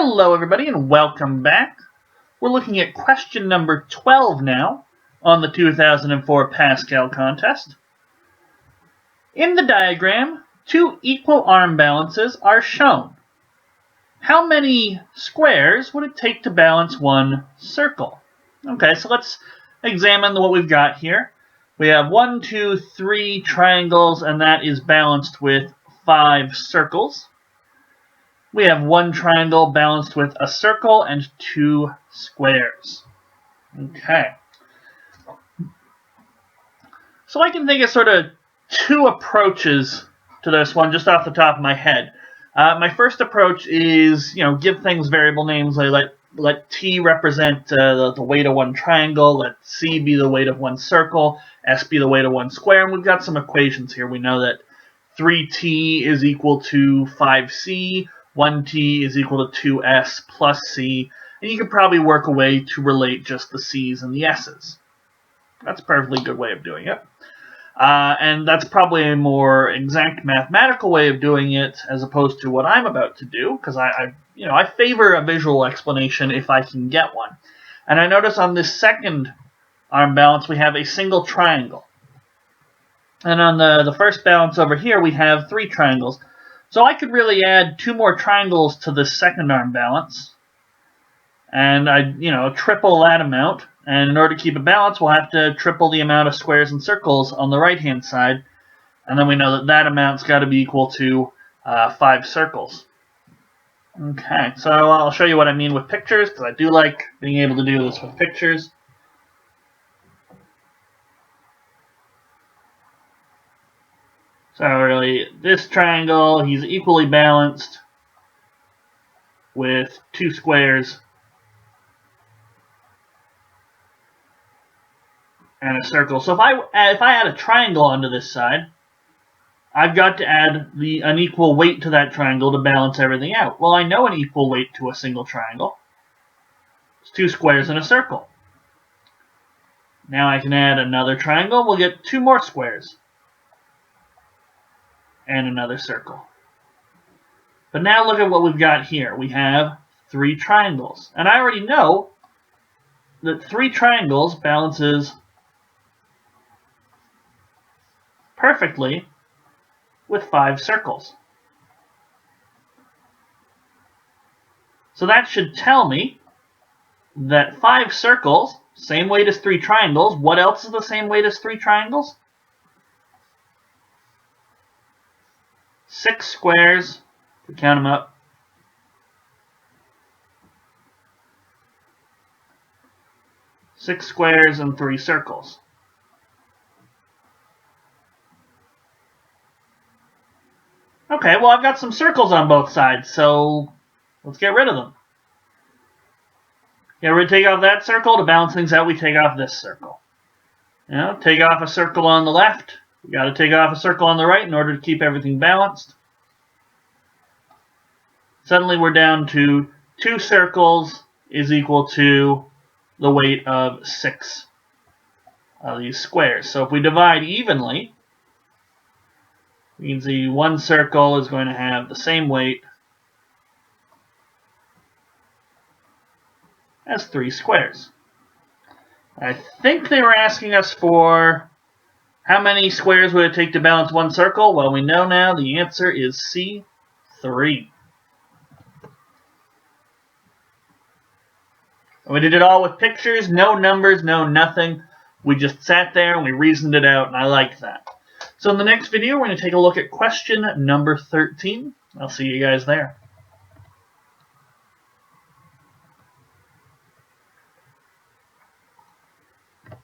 Hello everybody and welcome back. We're looking at question number 12 now on the 2004 Pascal contest. In the diagram, two equal arm balances are shown. How many squares would it take to balance one circle? Okay, so let's examine what we've got here. We have 1, 2, 3 triangles, and that is balanced with 5 circles. We have one triangle balanced with a circle and 2 squares. Okay. So I can think of sort of two approaches to this one just off the top of my head. My first approach is, give things variable names. Like let T represent the weight of one triangle, let C be the weight of one circle, S be the weight of one square, and we've got some equations here. We know that 3T is equal to 5C, 1T is equal to 2S plus C, and you could probably work a way to relate just the C's and the S's. That's a perfectly good way of doing it. And that's probably a more exact mathematical way of doing it as opposed to what I'm about to do, because I favor a visual explanation if I can get one. And I notice on this second arm balance we have a single triangle. And on the first balance over here we have 3 triangles. So I could really add 2 more triangles to this second arm balance. And I'd, triple that amount. And in order to keep it balanced, we'll have to triple the amount of squares and circles on the right-hand side. And then we know that that amount's got to be equal to 5 circles. Okay, so I'll show you what I mean with pictures, because I do like being able to do this with pictures. So really, this triangle, he's equally balanced with 2 squares and a circle. So if I add a triangle onto this side, I've got to add an equal weight to that triangle to balance everything out. Well, I know an equal weight to a single triangle. It's 2 squares and a circle. Now I can add another triangle. We'll get 2 more squares and another circle. But now look at what we've got here. We have 3 triangles. And I already know that 3 triangles balances perfectly with 5 circles. So that should tell me that 5 circles, same weight as 3 triangles. What else is the same weight as 3 triangles? 6 squares, if we count them up. Six squares and 3 circles. Okay, well I've got some circles on both sides, so let's get rid of them. Yeah, we're going to take off that circle. To balance things out, we take off this circle. Take off a circle on the left. We've got to take off a circle on the right in order to keep everything balanced. Suddenly we're down to 2 circles is equal to the weight of 6 of these squares. So if we divide evenly, means the one circle is going to have the same weight as 3 squares. I think they were asking us for how many squares would it take to balance one circle. Well, we know now the answer is C, 3. And we did it all with pictures, no numbers, no nothing. We just sat there and we reasoned it out, and I like that. So in the next video, we're going to take a look at question number 13. I'll see you guys there.